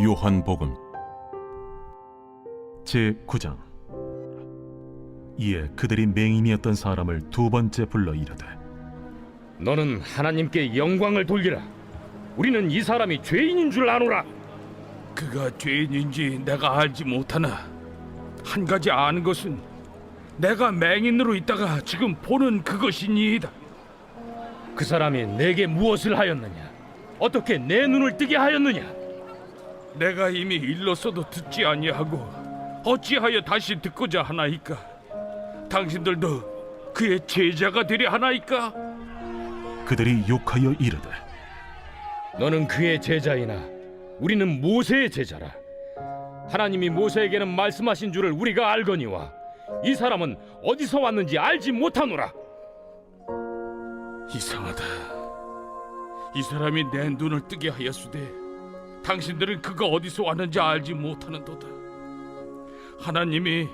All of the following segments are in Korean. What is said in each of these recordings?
요한복음 제9장. 이에 그들이 맹인이었던 사람을 두 번째 불러 이르되, 너는 하나님께 영광을 돌리라. 우리는 이 사람이 죄인인 줄 아노라. 그가 죄인인지 내가 알지 못하나 한 가지 아는 것은 내가 맹인으로 있다가 지금 보는 그것이니이다. 그 사람이 내게 무엇을 하였느냐? 어떻게 내 눈을 뜨게 하였느냐? 내가 이미 일렀어도 듣지 아니하고 어찌하여 다시 듣고자 하나이까? 당신들도 그의 제자가 되려 하나이까? 그들이 욕하여 이르되, 너는 그의 제자이나 우리는 모세의 제자라. 하나님이 모세에게는 말씀하신 줄을 우리가 알거니와 이 사람은 어디서 왔는지 알지 못하노라. 이상하다. 이 사람이 내 눈을 뜨게 하였으되 당신들은 그가 어디서 왔는지 알지 못하는도다. 하나님이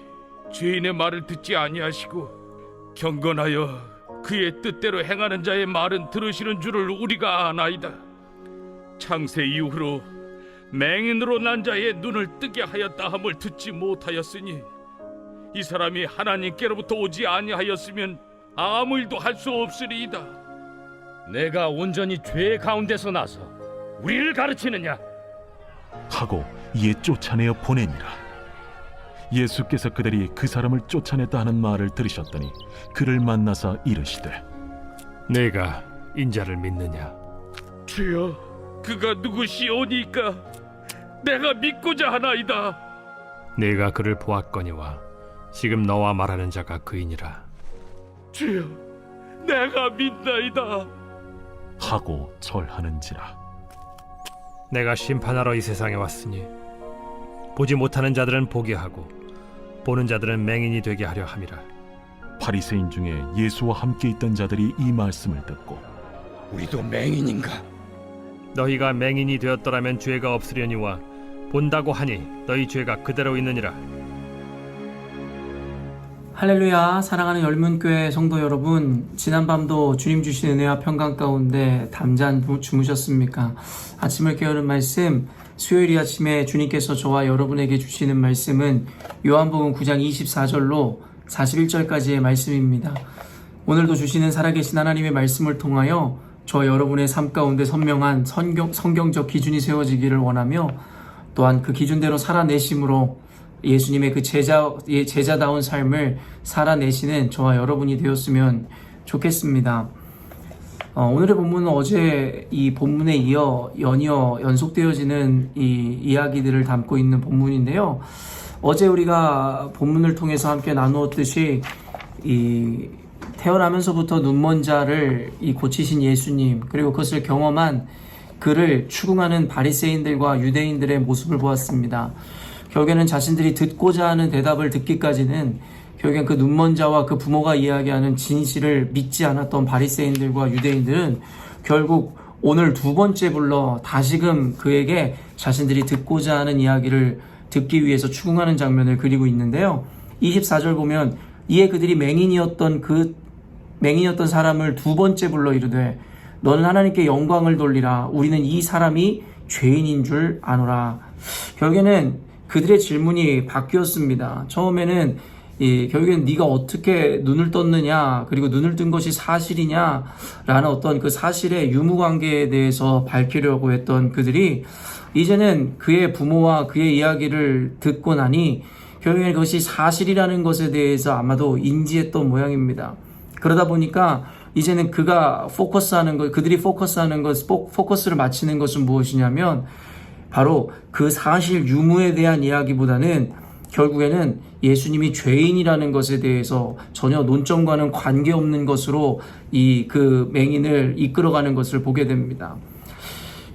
죄인의 말을 듣지 아니하시고 경건하여 그의 뜻대로 행하는 자의 말은 들으시는 줄을 우리가 아나이다. 창세 이후로 맹인으로 난 자의 눈을 뜨게 하였다 함을 듣지 못하였으니 이 사람이 하나님께로부터 오지 아니하였으면 아무 일도 할 수 없으리이다. 내가 온전히 죄 가운데서 나서 우리를 가르치느냐? 하고 이에 쫓아내어 보내니라. 예수께서 그들이 그 사람을 쫓아냈다 하는 말을 들으셨더니 그를 만나사 이르시되, 내가 인자를 믿느냐? 주여, 그가 누구시오니까 내가 믿고자 하나이다. 내가 그를 보았거니와 지금 너와 말하는 자가 그이니라. 주여, 내가 믿나이다. 하고 절하는지라. 내가 심판하러 이 세상에 왔으니 보지 못하는 자들은 보게 하고 보는 자들은 맹인이 되게 하려 함이라. 바리새인 중에 예수와 함께 있던 자들이 이 말씀을 듣고, 우리도 맹인인가? 너희가 맹인이 되었더라면 죄가 없으려니와 본다고 하니 너희 죄가 그대로 있느니라. 할렐루야. 사랑하는 열문교회 성도 여러분, 지난밤도 주님 주신 은혜와 평강 가운데 잠잠 주무셨습니까? 아침을 깨우는 말씀, 수요일 아침에 주님께서 저와 여러분에게 주시는 말씀은 요한복음 9장 24절로 41절까지의 말씀입니다. 오늘도 주시는 살아계신 하나님의 말씀을 통하여 저와 여러분의 삶 가운데 선명한 성경적 기준이 세워지기를 원하며, 또한 그 기준대로 살아내심으로 예수님의 그 제자다운 삶을 살아내시는 저와 여러분이 되었으면 좋겠습니다. 오늘의 본문은 어제 이 본문에 이어 연속되어지는 이 이야기들을 담고 있는 본문인데요. 어제 우리가 본문을 통해서 함께 나누었듯이 이 태어나면서부터 눈먼 자를 이 고치신 예수님, 그리고 그것을 경험한 그를 추궁하는 바리새인들과 유대인들의 모습을 보았습니다. 결국에는 자신들이 듣고자 하는 대답을 듣기까지는 결국엔 그 눈먼 자와 그 부모가 이야기하는 진실을 믿지 않았던 바리새인들과 유대인들은 결국 오늘 두 번째 불러 다시금 그에게 자신들이 듣고자 하는 이야기를 듣기 위해서 추궁하는 장면을 그리고 있는데요. 24절 보면, 이에 그들이 맹인이었던 사람을 두 번째 불러 이르되, 너는 하나님께 영광을 돌리라. 우리는 이 사람이 죄인인 줄 아노라. 결국에는 그들의 질문이 바뀌었습니다. 처음에는 결국엔 네가 어떻게 눈을 떴느냐, 그리고 눈을 뜬 것이 사실이냐 라는 어떤 그 사실의 유무관계에 대해서 밝히려고 했던 그들이 이제는 그의 부모와 그의 이야기를 듣고 나니 결국엔 그것이 사실이라는 것에 대해서 아마도 인지했던 모양입니다. 그러다 보니까 이제는 그들이 포커스를 맞추는 것은 무엇이냐면 바로 그 사실 유무에 대한 이야기보다는 결국에는 예수님이 죄인이라는 것에 대해서 전혀 논점과는 관계없는 것으로 그 맹인을 이끌어가는 것을 보게 됩니다.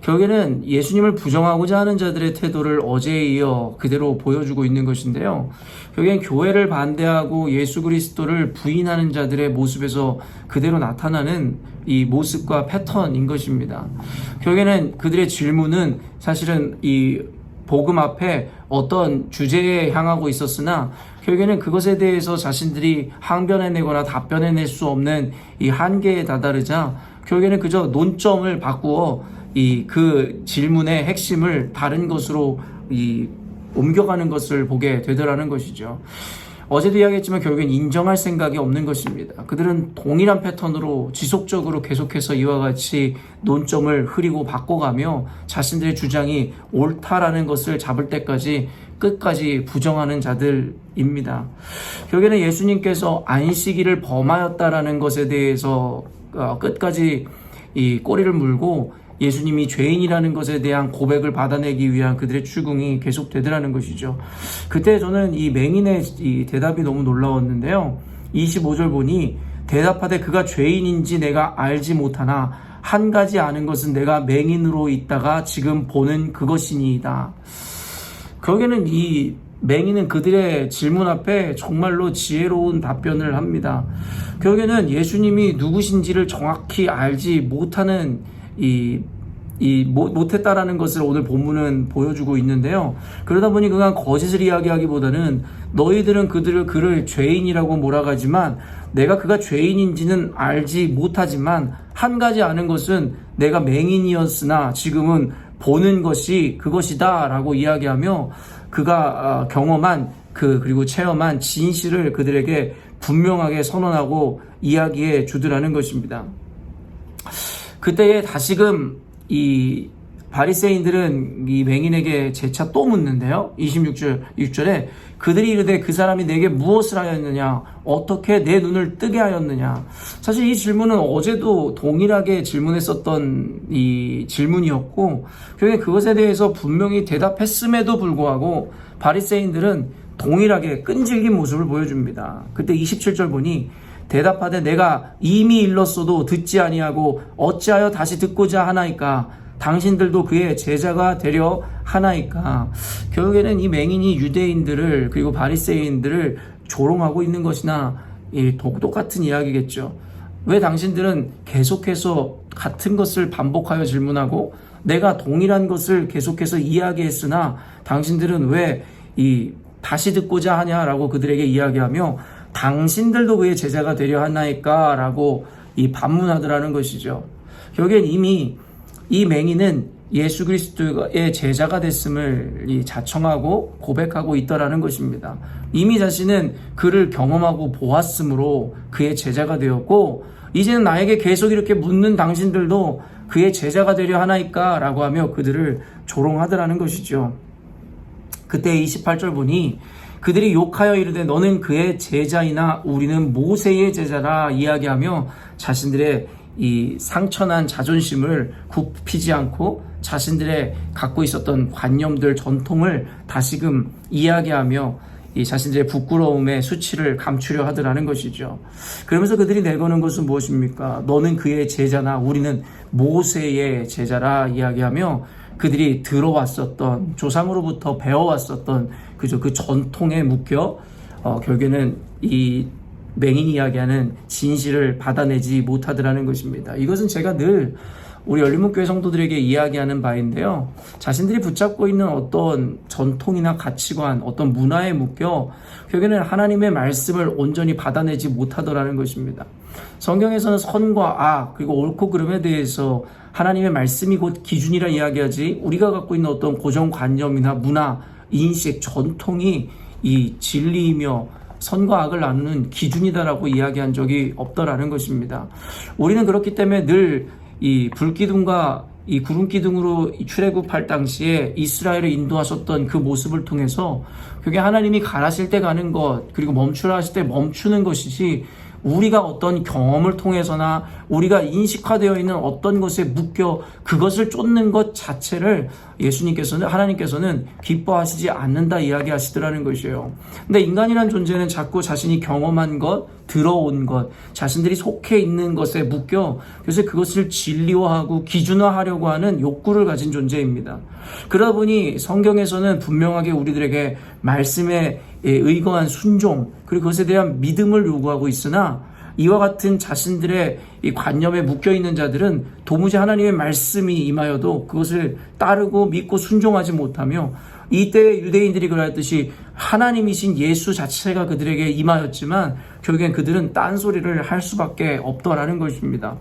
결국에는 예수님을 부정하고자 하는 자들의 태도를 어제에 이어 그대로 보여주고 있는 것인데요. 결국엔 교회를 반대하고 예수 그리스도를 부인하는 자들의 모습에서 그대로 나타나는 이 모습과 패턴인 것입니다. 결국에는 그들의 질문은 사실은 이 복음 앞에 어떤 주제에 향하고 있었으나 결국에는 그것에 대해서 자신들이 항변해내거나 답변해낼 수 없는 이 한계에 다다르자 결국에는 그저 논점을 바꾸어 그 질문의 핵심을 다른 것으로 옮겨가는 것을 보게 되더라는 것이죠. 어제도 이야기했지만 결국엔 인정할 생각이 없는 것입니다. 그들은 동일한 패턴으로 지속적으로 계속해서 이와 같이 논점을 흐리고 바꿔가며 자신들의 주장이 옳다라는 것을 잡을 때까지 끝까지 부정하는 자들입니다. 결국에는 예수님께서 안식일을 범하였다라는 것에 대해서 끝까지 이 꼬리를 물고 예수님이 죄인이라는 것에 대한 고백을 받아내기 위한 그들의 추궁이 계속되더라는 것이죠. 그때 저는 이 맹인의 이 대답이 너무 놀라웠는데요. 25절 보니 대답하되 그가 죄인인지 내가 알지 못하나 한 가지 아는 것은 내가 맹인으로 있다가 지금 보는 그것이니이다. 결국에는 이 맹인은 그들의 질문 앞에 정말로 지혜로운 답변을 합니다. 결국에는 예수님이 누구신지를 정확히 알지 못하는 못했다라는 것을 오늘 본문은 보여주고 있는데요. 그러다 보니 그가 거짓을 이야기하기보다는 너희들은 그를 죄인이라고 몰아가지만 내가 그가 죄인인지는 알지 못하지만 한 가지 아는 것은 내가 맹인이었으나 지금은 보는 것이 그것이다 라고 이야기하며 그가 경험한 그리고 체험한 진실을 그들에게 분명하게 선언하고 이야기해 주더라는 것입니다. 그때에 다시금 이 바리새인들은 이 맹인에게 재차 또 묻는데요. 26절에 그들이 이르되 그 사람이 내게 무엇을 하였느냐, 어떻게 내 눈을 뜨게 하였느냐. 사실 이 질문은 어제도 동일하게 질문했었던 이 질문이었고 결국에 그것에 대해서 분명히 대답했음에도 불구하고 바리새인들은 동일하게 끈질긴 모습을 보여줍니다. 그때 27절 보니 대답하되 내가 이미 일렀어도 듣지 아니하고 어찌하여 다시 듣고자 하나이까? 당신들도 그의 제자가 되려 하나이까? 결국에는 이 맹인이 유대인들을 그리고 바리새인들을 조롱하고 있는 것이나 똑같은 이야기겠죠. 왜 당신들은 계속해서 같은 것을 반복하여 질문하고 내가 동일한 것을 계속해서 이야기했으나 당신들은 왜 다시 듣고자 하냐라고 그들에게 이야기하며 당신들도 그의 제자가 되려 하나이까? 라고 반문하더라는 것이죠. 결국엔 이미 이 맹인은 예수 그리스도의 제자가 됐음을 자청하고 고백하고 있더라는 것입니다. 이미 자신은 그를 경험하고 보았으므로 그의 제자가 되었고 이제는 나에게 계속 이렇게 묻는 당신들도 그의 제자가 되려 하나이까? 라고 하며 그들을 조롱하더라는 것이죠. 그때 28절 보니 그들이 욕하여 이르되 너는 그의 제자이나 우리는 모세의 제자라 이야기하며 자신들의 이 상처난 자존심을 굽히지 않고 자신들의 갖고 있었던 관념들, 전통을 다시금 이야기하며 이 자신들의 부끄러움의 수치를 감추려 하더라는 것이죠. 그러면서 그들이 내거는 것은 무엇입니까? 너는 그의 제자나 우리는 모세의 제자라 이야기하며 그들이 들어왔었던 조상으로부터 배워왔었던 그 전통에 묶여 결국에는 이 맹인이 이야기하는 진실을 받아내지 못하더라는 것입니다. 이것은 제가 늘 우리 열린문교회 성도들에게 이야기하는 바인데요. 자신들이 붙잡고 있는 어떤 전통이나 가치관, 어떤 문화에 묶여 결국에는 하나님의 말씀을 온전히 받아내지 못하더라는 것입니다. 성경에서는 선과 악 그리고 옳고 그름에 대해서 하나님의 말씀이 곧 기준이라 이야기하지 우리가 갖고 있는 어떤 고정관념이나 문화, 인식, 전통이 이 진리이며 선과 악을 나누는 기준이다라고 이야기한 적이 없더라는 것입니다. 우리는 그렇기 때문에 늘 이 불기둥과 이 구름기둥으로 출애굽할 당시에 이스라엘을 인도하셨던 그 모습을 통해서 그게 하나님이 가라실 때 가는 것 그리고 멈추라 하실 때 멈추는 것이지 우리가 어떤 경험을 통해서나 우리가 인식화되어 있는 어떤 것에 묶여 그것을 쫓는 것 자체를 하나님께서는 기뻐하시지 않는다 이야기하시더라는 것이에요. 근데 인간이란 존재는 자꾸 자신이 경험한 것, 들어온 것, 자신들이 속해 있는 것에 묶여 그래서 그것을 진리화하고 기준화하려고 하는 욕구를 가진 존재입니다. 그러다 보니 성경에서는 분명하게 우리들에게 말씀에 의거한 순종 그리고 그것에 대한 믿음을 요구하고 있으나 이와 같은 자신들의 이 관념에 묶여있는 자들은 도무지 하나님의 말씀이 임하여도 그것을 따르고 믿고 순종하지 못하며 이때 유대인들이 그러했듯이 하나님이신 예수 자체가 그들에게 임하였지만 결국엔 그들은 딴소리를 할 수밖에 없더라는 것입니다.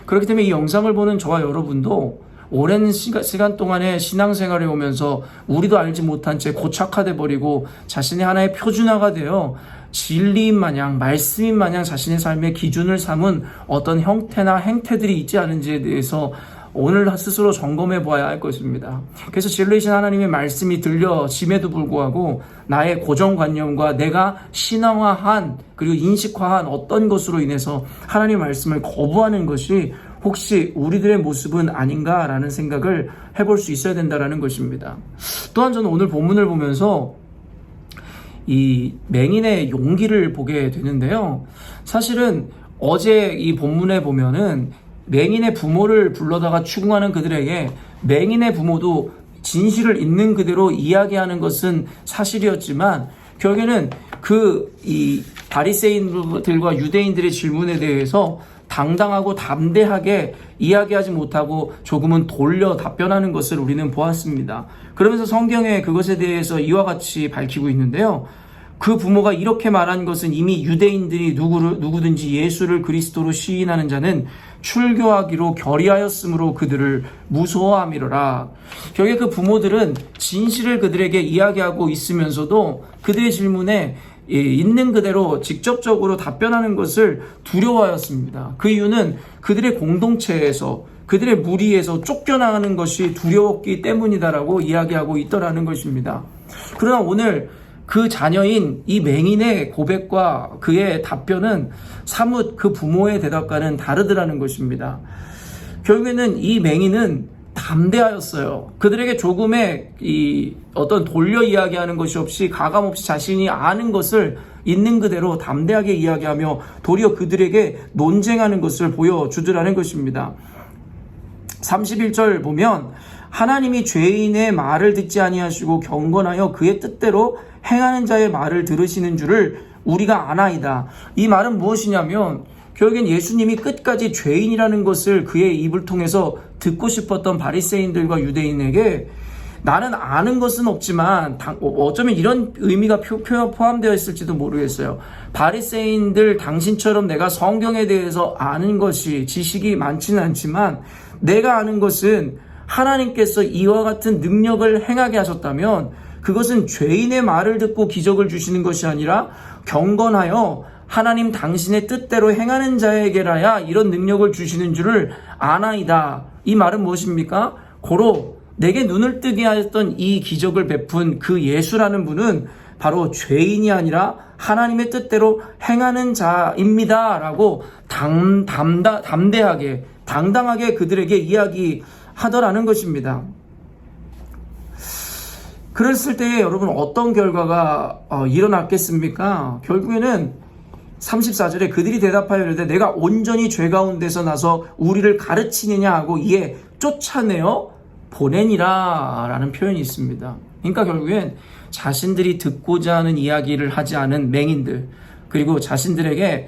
그렇기 때문에 이 영상을 보는 저와 여러분도 오랜 시간 동안의 신앙생활에 오면서 우리도 알지 못한 채 고착화돼 버리고 자신의 하나의 표준화가 되어 진리인 마냥, 말씀인 마냥 자신의 삶의 기준을 삼은 어떤 형태나 행태들이 있지 않은지에 대해서 오늘 스스로 점검해 보아야 할 것입니다. 그래서 진리이신 하나님의 말씀이 들려짐에도 불구하고 나의 고정관념과 내가 신앙화한 그리고 인식화한 어떤 것으로 인해서 하나님의 말씀을 거부하는 것이 혹시 우리들의 모습은 아닌가라는 생각을 해볼 수 있어야 된다는 것입니다. 또한 저는 오늘 본문을 보면서 이 맹인의 용기를 보게 되는데요. 사실은 어제 이 본문에 보면은 맹인의 부모를 불러다가 추궁하는 그들에게 맹인의 부모도 진실을 있는 그대로 이야기하는 것은 사실이었지만 결국에는 이 바리새인들과 유대인들의 질문에 대해서 당당하고 담대하게 이야기하지 못하고 조금은 돌려 답변하는 것을 우리는 보았습니다. 그러면서 성경에 그것에 대해서 이와 같이 밝히고 있는데요. 그 부모가 이렇게 말한 것은 이미 유대인들이 누구든지 예수를 그리스도로 시인하는 자는 출교하기로 결의하였으므로 그들을 무서워함이로라. 결국에 그 부모들은 진실을 그들에게 이야기하고 있으면서도 그들의 질문에 있는 그대로 직접적으로 답변하는 것을 두려워하였습니다. 그 이유는 그들의 공동체에서 그들의 무리에서 쫓겨나가는 것이 두려웠기 때문이다라고 이야기하고 있더라는 것입니다. 그러나 오늘 그 자녀인 이 맹인의 고백과 그의 답변은 사뭇 그 부모의 대답과는 다르더라는 것입니다. 결국에는 이 맹인은 담대하였어요. 그들에게 조금의 어떤 돌려 이야기하는 것이 없이 가감없이 자신이 아는 것을 있는 그대로 담대하게 이야기하며 도리어 그들에게 논쟁하는 것을 보여주더라는 것입니다. 31절 보면 하나님이 죄인의 말을 듣지 아니하시고 경건하여 그의 뜻대로 행하는 자의 말을 들으시는 줄을 우리가 아나이다. 이 말은 무엇이냐면 결국엔 예수님이 끝까지 죄인이라는 것을 그의 입을 통해서 듣고 싶었던 바리새인들과 유대인에게 나는 아는 것은 없지만 어쩌면 이런 의미가 포함되어 있을지도 모르겠어요. 바리새인들 당신처럼 내가 성경에 대해서 아는 것이 지식이 많지는 않지만 내가 아는 것은 하나님께서 이와 같은 능력을 행하게 하셨다면 그것은 죄인의 말을 듣고 기적을 주시는 것이 아니라 경건하여 하나님 당신의 뜻대로 행하는 자에게라야 이런 능력을 주시는 줄을 아나이다. 이 말은 무엇입니까? 고로 내게 눈을 뜨게 하였던 이 기적을 베푼 그 예수라는 분은 바로 죄인이 아니라 하나님의 뜻대로 행하는 자입니다. 라고 담대하게 당당하게 그들에게 이야기하더라는 것입니다. 그랬을 때 여러분 어떤 결과가 일어났겠습니까? 결국에는 34절에 그들이 대답하여 이르되 내가 온전히 죄 가운데서 나서 우리를 가르치느냐 하고 이에 쫓아내어 보내니라 라는 표현이 있습니다. 그러니까 결국엔 자신들이 듣고자 하는 이야기를 하지 않은 맹인들, 그리고 자신들이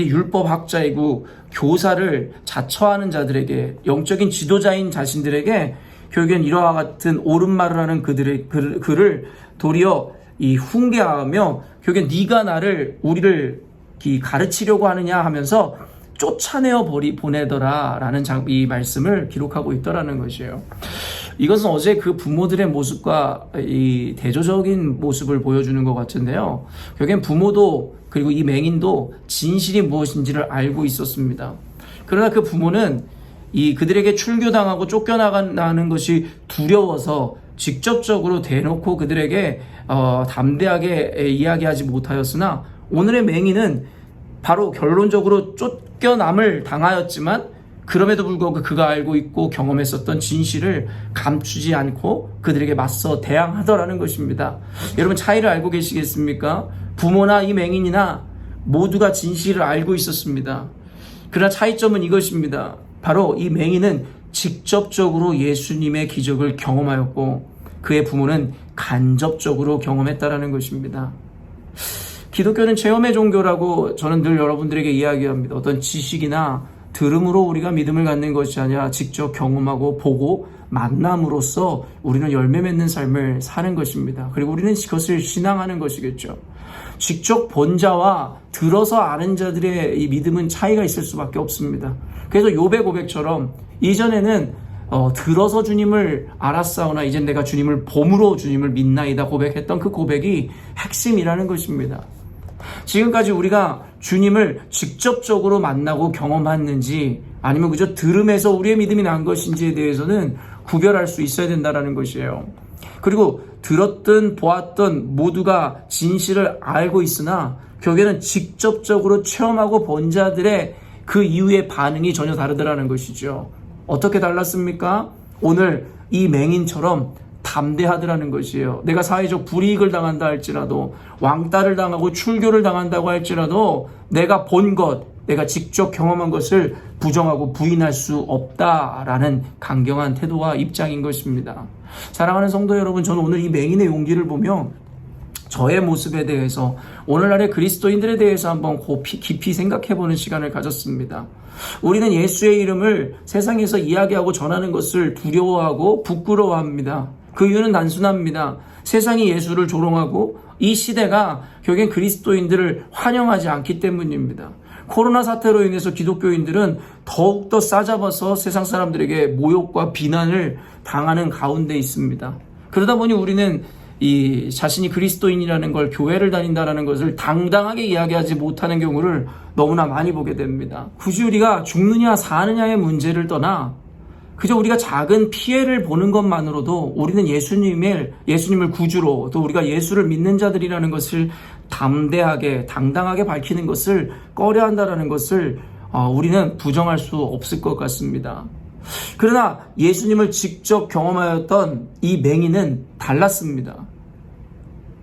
율법학자이고 교사를 자처하는 자들에게, 영적인 지도자인 자신들에게 결국엔 이와 같은 옳은 말을 하는 그를 도리어 훈계하며 결국엔 네가 우리를 가르치려고 하느냐 하면서 쫓아내어 보내더라 라는 이 말씀을 기록하고 있더라는 것이에요. 이것은 어제 그 부모들의 모습과 이 대조적인 모습을 보여주는 것 같은데요. 결국엔 부모도 그리고 이 맹인도 진실이 무엇인지를 알고 있었습니다. 그러나 그 부모는 그들에게 출교당하고 쫓겨나가는 것이 두려워서 직접적으로 대놓고 그들에게 담대하게 이야기하지 못하였으나 오늘의 맹인은 바로 결론적으로 쫓겨남을 당하였지만 그럼에도 불구하고 그가 알고 있고 경험했었던 진실을 감추지 않고 그들에게 맞서 대항하더라는 것입니다. 여러분 차이를 알고 계시겠습니까? 부모나 이 맹인이나 모두가 진실을 알고 있었습니다. 그러나 차이점은 이것입니다. 바로 이 맹인은 직접적으로 예수님의 기적을 경험하였고 그의 부모는 간접적으로 경험했다라는 것입니다. 기독교는 체험의 종교라고 저는 늘 여러분들에게 이야기합니다. 어떤 지식이나 들음으로 우리가 믿음을 갖는 것이 아니라 직접 경험하고 보고 만남으로써 우리는 열매 맺는 삶을 사는 것입니다. 그리고 우리는 그것을 신앙하는 것이겠죠. 직접 본 자와 들어서 아는 자들의 이 믿음은 차이가 있을 수밖에 없습니다. 그래서 욥의 고백처럼 이전에는 들어서 주님을 알았사오나 이젠 내가 주님을 봄으로 주님을 믿나이다 고백했던 그 고백이 핵심이라는 것입니다. 지금까지 우리가 주님을 직접적으로 만나고 경험했는지 아니면 그저 들음에서 우리의 믿음이 난 것인지에 대해서는 구별할 수 있어야 된다는 것이에요. 그리고 들었든 보았든 모두가 진실을 알고 있으나 결국에는 직접적으로 체험하고 본 자들의 그 이후의 반응이 전혀 다르더라는 것이죠. 어떻게 달랐습니까? 오늘 이 맹인처럼 담대하더라는 것이에요. 내가 사회적 불이익을 당한다 할지라도 왕따를 당하고 출교를 당한다고 할지라도 내가 본 것, 내가 직접 경험한 것을 부정하고 부인할 수 없다라는 강경한 태도와 입장인 것입니다. 사랑하는 성도 여러분, 저는 오늘 이 맹인의 용기를 보며 저의 모습에 대해서 오늘날의 그리스도인들에 대해서 한번 깊이 생각해보는 시간을 가졌습니다. 우리는 예수의 이름을 세상에서 이야기하고 전하는 것을 두려워하고 부끄러워합니다. 그 이유는 단순합니다. 세상이 예수를 조롱하고 이 시대가 결국엔 그리스도인들을 환영하지 않기 때문입니다. 코로나 사태로 인해서 기독교인들은 더욱더 싸잡아서 세상 사람들에게 모욕과 비난을 당하는 가운데 있습니다. 그러다 보니 우리는 이 자신이 그리스도인이라는 걸, 교회를 다닌다라는 것을 당당하게 이야기하지 못하는 경우를 너무나 많이 보게 됩니다. 굳이 우리가 죽느냐 사느냐의 문제를 떠나 그저 우리가 작은 피해를 보는 것만으로도 우리는 예수님을 구주로, 또 우리가 예수를 믿는 자들이라는 것을 담대하게 당당하게 밝히는 것을 꺼려한다라는 것을 우리는 부정할 수 없을 것 같습니다. 그러나 예수님을 직접 경험하였던 이 맹인은 달랐습니다.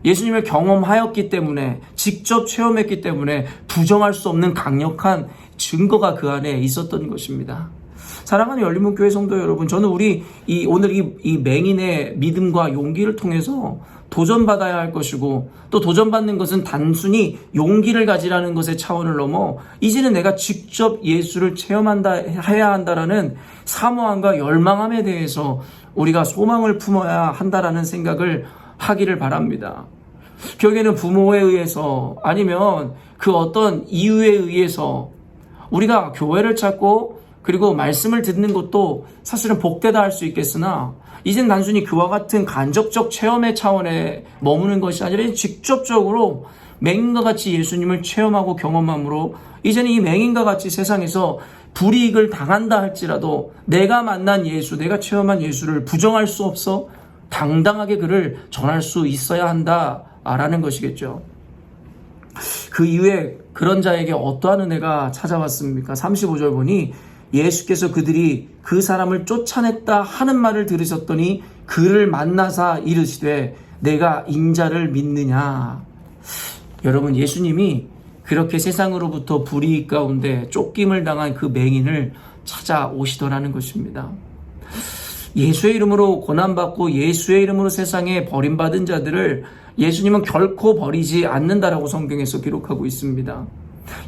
예수님을 경험하였기 때문에, 직접 체험했기 때문에 부정할 수 없는 강력한 증거가 그 안에 있었던 것입니다. 사랑하는 열린문교회 성도 여러분, 저는 오늘 이 맹인의 믿음과 용기를 통해서 도전받아야 할 것이고, 또 도전받는 것은 단순히 용기를 가지라는 것의 차원을 넘어 이제는 내가 직접 예수를 해야 한다라는 사모함과 열망함에 대해서 우리가 소망을 품어야 한다라는 생각을 하기를 바랍니다. 결국에는 부모에 의해서 아니면 그 어떤 이유에 의해서 우리가 교회를 찾고 그리고 말씀을 듣는 것도 사실은 복되다 할 수 있겠으나, 이젠 단순히 그와 같은 간접적 체험의 차원에 머무는 것이 아니라 직접적으로 맹인과 같이 예수님을 체험하고 경험함으로 이제는 이 맹인과 같이 세상에서 불이익을 당한다 할지라도 내가 만난 예수, 내가 체험한 예수를 부정할 수 없어 당당하게 그를 전할 수 있어야 한다라는 것이겠죠. 그 이후에 그런 자에게 어떠한 은혜가 찾아왔습니까? 35절 보니 예수께서 그들이 그 사람을 쫓아냈다 하는 말을 들으셨더니 그를 만나사 이르시되 내가 인자를 믿느냐. 여러분, 예수님이 그렇게 세상으로부터 불이익 가운데 쫓김을 당한 그 맹인을 찾아오시더라는 것입니다. 예수의 이름으로 고난받고 예수의 이름으로 세상에 버림받은 자들을 예수님은 결코 버리지 않는다라고 성경에서 기록하고 있습니다.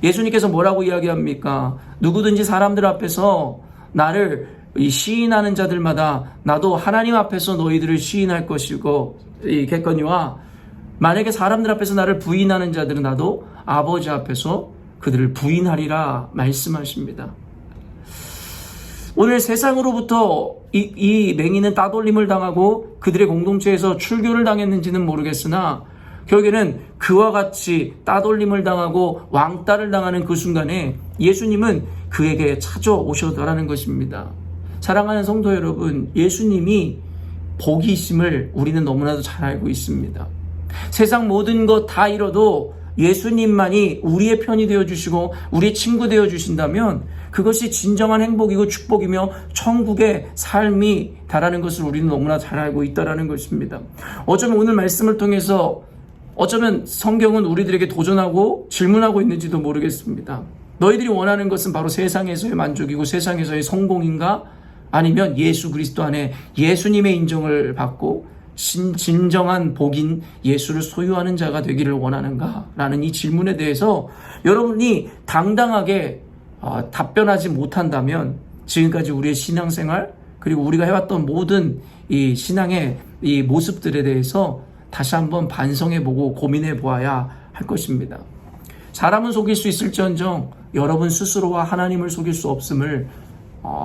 예수님께서 뭐라고 이야기합니까? 누구든지 사람들 앞에서 나를 시인하는 자들마다 나도 하나님 앞에서 너희들을 시인할 것이고 겠거니와 만약에 사람들 앞에서 나를 부인하는 자들은 나도 아버지 앞에서 그들을 부인하리라 말씀하십니다. 오늘 세상으로부터 이 맹인은 따돌림을 당하고 그들의 공동체에서 출교를 당했는지는 모르겠으나 결국에는 그와 같이 따돌림을 당하고 왕따를 당하는 그 순간에 예수님은 그에게 찾아오셨다라는 것입니다. 사랑하는 성도 여러분, 예수님이 복이심을 우리는 너무나도 잘 알고 있습니다. 세상 모든 것 다 잃어도 예수님만이 우리의 편이 되어주시고 우리의 친구 되어주신다면 그것이 진정한 행복이고 축복이며 천국의 삶이 다라는 것을 우리는 너무나 잘 알고 있다는 것입니다. 어쩌면 오늘 말씀을 통해서 어쩌면 성경은 우리들에게 도전하고 질문하고 있는지도 모르겠습니다. 너희들이 원하는 것은 바로 세상에서의 만족이고 세상에서의 성공인가? 아니면 예수 그리스도 안에 예수님의 인정을 받고 진정한 복인 예수를 소유하는 자가 되기를 원하는가? 라는 이 질문에 대해서 여러분이 당당하게 답변하지 못한다면 지금까지 우리의 신앙생활 그리고 우리가 해왔던 모든 이 신앙의 이 모습들에 대해서 다시 한번 반성해보고 고민해보아야 할 것입니다. 사람은 속일 수 있을지언정 여러분 스스로와 하나님을 속일 수 없음을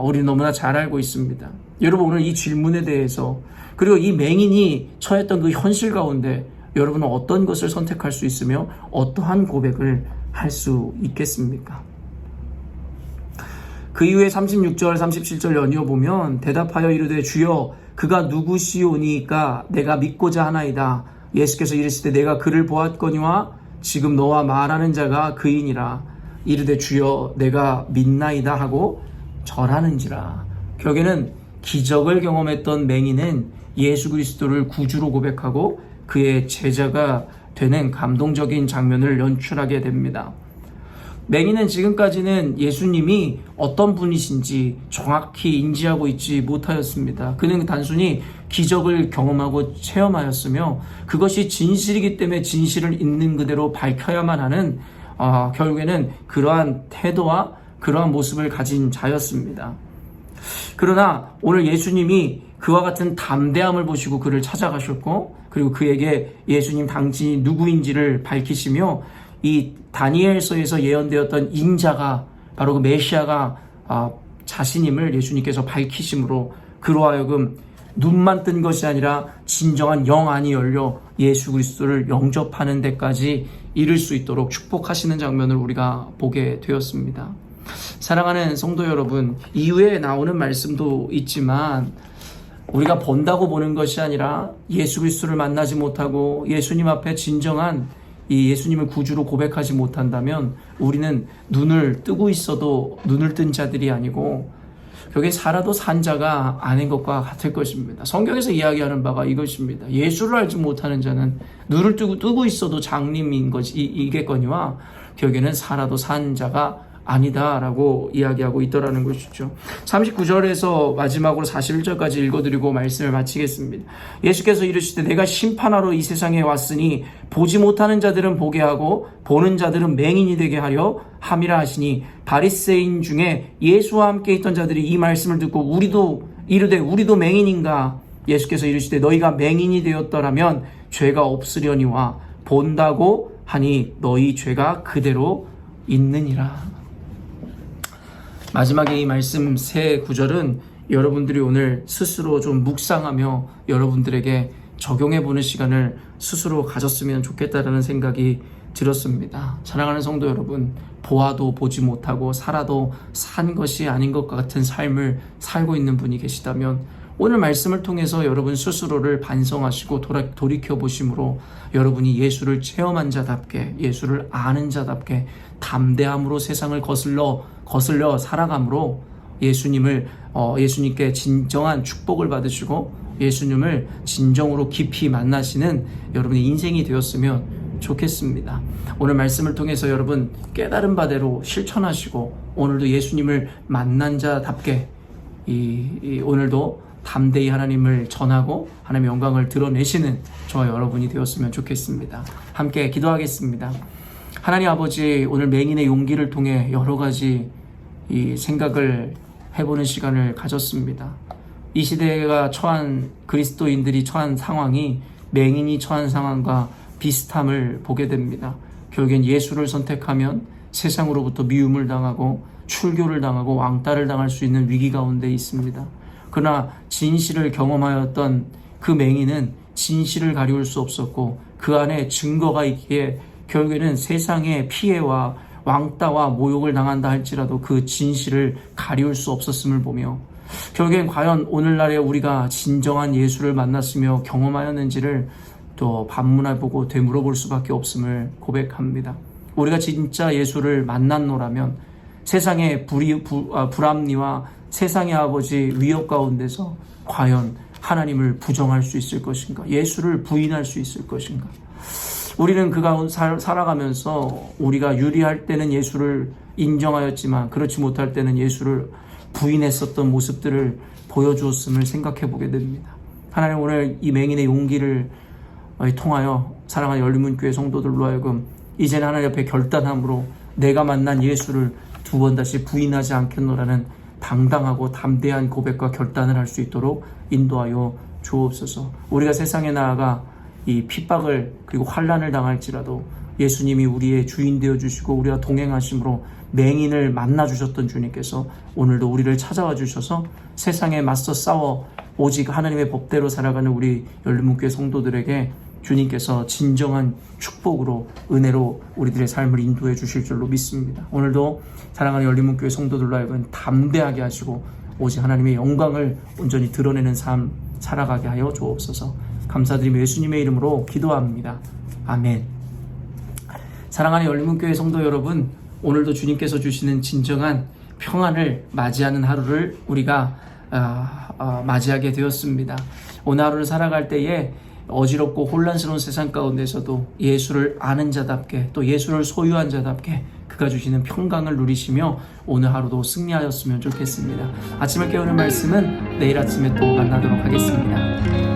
우리 너무나 잘 알고 있습니다. 여러분, 오늘 이 질문에 대해서, 그리고 이 맹인이 처했던 그 현실 가운데 여러분은 어떤 것을 선택할 수 있으며 어떠한 고백을 할 수 있겠습니까? 그 이후에 36절 37절 연이어 보면 대답하여 이르되 주여 그가 누구시오니까 내가 믿고자 하나이다. 예수께서 이르시되 내가 그를 보았거니와 지금 너와 말하는 자가 그이니라. 이르되 주여 내가 믿나이다 하고 절하는지라. 결국에는 기적을 경험했던 맹인은 예수 그리스도를 구주로 고백하고 그의 제자가 되는 감동적인 장면을 연출하게 됩니다. 맹인은 지금까지는 예수님이 어떤 분이신지 정확히 인지하고 있지 못하였습니다. 그는 단순히 기적을 경험하고 체험하였으며 그것이 진실이기 때문에 진실을 있는 그대로 밝혀야만 하는 결국에는 그러한 태도와 그러한 모습을 가진 자였습니다. 그러나 오늘 예수님이 그와 같은 담대함을 보시고 그를 찾아가셨고 그리고 그에게 예수님 당신이 누구인지를 밝히시며 이 다니엘서에서 예언되었던 인자가 바로 그 메시아가 자신임을 예수님께서 밝히심으로 그로 하여금 눈만 뜬 것이 아니라 진정한 영안이 열려 예수 그리스도를 영접하는 데까지 이를 수 있도록 축복하시는 장면을 우리가 보게 되었습니다. 사랑하는 성도 여러분, 이후에 나오는 말씀도 있지만 우리가 본다고 보는 것이 아니라 예수 그리스도를 만나지 못하고 예수님 앞에 진정한 이 예수님을 구주로 고백하지 못한다면 우리는 눈을 뜨고 있어도 눈을 뜬 자들이 아니고 결국에 살아도 산 자가 아닌 것과 같을 것입니다. 성경에서 이야기하는 바가 이것입니다. 예수를 알지 못하는 자는 눈을 뜨고 있어도 장님인 것이 이겠거니와 결국에는 살아도 산 자가 아니다라고 이야기하고 있더라는 것이죠. 39절에서 마지막으로 41절까지 읽어드리고 말씀을 마치겠습니다. 예수께서 이르시되 내가 심판하러 이 세상에 왔으니 보지 못하는 자들은 보게 하고 보는 자들은 맹인이 되게 하려 함이라 하시니 바리새인 중에 예수와 함께 있던 자들이 이 말씀을 듣고 우리도 이르되 우리도 맹인인가? 예수께서 이르시되 너희가 맹인이 되었더라면 죄가 없으려니와 본다고 하니 너희 죄가 그대로 있느니라. 마지막에 이 말씀 세 구절은 여러분들이 오늘 스스로 좀 묵상하며 여러분들에게 적용해보는 시간을 스스로 가졌으면 좋겠다라는 생각이 들었습니다. 사랑하는 성도 여러분, 보아도 보지 못하고 살아도 산 것이 아닌 것 같은 삶을 살고 있는 분이 계시다면 오늘 말씀을 통해서 여러분 스스로를 반성하시고 돌이켜보심으로 여러분이 예수를 체험한 자답게 예수를 아는 자답게 담대함으로 세상을 거슬려 살아감으로 예수님께 진정한 축복을 받으시고 예수님을 진정으로 깊이 만나시는 여러분의 인생이 되었으면 좋겠습니다. 오늘 말씀을 통해서 여러분 깨달은 바대로 실천하시고 오늘도 예수님을 만난 자답게 오늘도 담대히 하나님을 전하고 하나님의 영광을 드러내시는 저와 여러분이 되었으면 좋겠습니다. 함께 기도하겠습니다. 하나님 아버지, 오늘 맹인의 용기를 통해 여러 가지 이 생각을 해보는 시간을 가졌습니다. 이 시대가 처한 그리스도인들이 처한 상황이 맹인이 처한 상황과 비슷함을 보게 됩니다. 결국엔 예수를 선택하면 세상으로부터 미움을 당하고 출교를 당하고 왕따를 당할 수 있는 위기 가운데 있습니다. 그러나 진실을 경험하였던 그 맹인은 진실을 가리울 수 없었고 그 안에 증거가 있기에 결국에는 세상의 피해와 왕따와 모욕을 당한다 할지라도 그 진실을 가리울 수 없었음을 보며 결국엔 과연 오늘날에 우리가 진정한 예수를 만났으며 경험하였는지를 또 반문해보고 되물어볼 수밖에 없음을 고백합니다. 우리가 진짜 예수를 만났노라면 세상의 불합리와 세상의 아버지 위협 가운데서 과연 하나님을 부정할 수 있을 것인가? 예수를 부인할 수 있을 것인가? 우리는 그 가운데 살아가면서 우리가 유리할 때는 예수를 인정하였지만 그렇지 못할 때는 예수를 부인했었던 모습들을 보여주었음을 생각해 보게 됩니다. 하나님, 오늘 이 맹인의 용기를 통하여 사랑하는 열린문교회 성도들로 하여금 이제는 하나님 앞에 결단함으로 내가 만난 예수를 두 번 다시 부인하지 않겠노라는 당당하고 담대한 고백과 결단을 할 수 있도록 인도하여 주옵소서. 우리가 세상에 나아가 이 핍박을 그리고 환난을 당할지라도 예수님이 우리의 주인 되어 주시고 우리와 동행하심으로 맹인을 만나 주셨던 주님께서 오늘도 우리를 찾아와 주셔서 세상에 맞서 싸워 오직 하나님의 법대로 살아가는 우리 열린문교회 성도들에게 주님께서 진정한 축복으로 은혜로 우리들의 삶을 인도해 주실 줄로 믿습니다. 오늘도 사랑하는 열린문교회 성도들로 하여금 담대하게 하시고 오직 하나님의 영광을 온전히 드러내는 삶 살아가게 하여 주옵소서. 감사드리며 예수님의 이름으로 기도합니다. 아멘. 사랑하는 열린문교회 성도 여러분, 오늘도 주님께서 주시는 진정한 평안을 맞이하는 하루를 우리가 맞이하게 되었습니다. 오늘 하루를 살아갈 때에 어지럽고 혼란스러운 세상 가운데서도 예수를 아는 자답게 또 예수를 소유한 자답게 그가 주시는 평강을 누리시며 오늘 하루도 승리하였으면 좋겠습니다. 아침을 깨우는 말씀은 내일 아침에 또 만나도록 하겠습니다.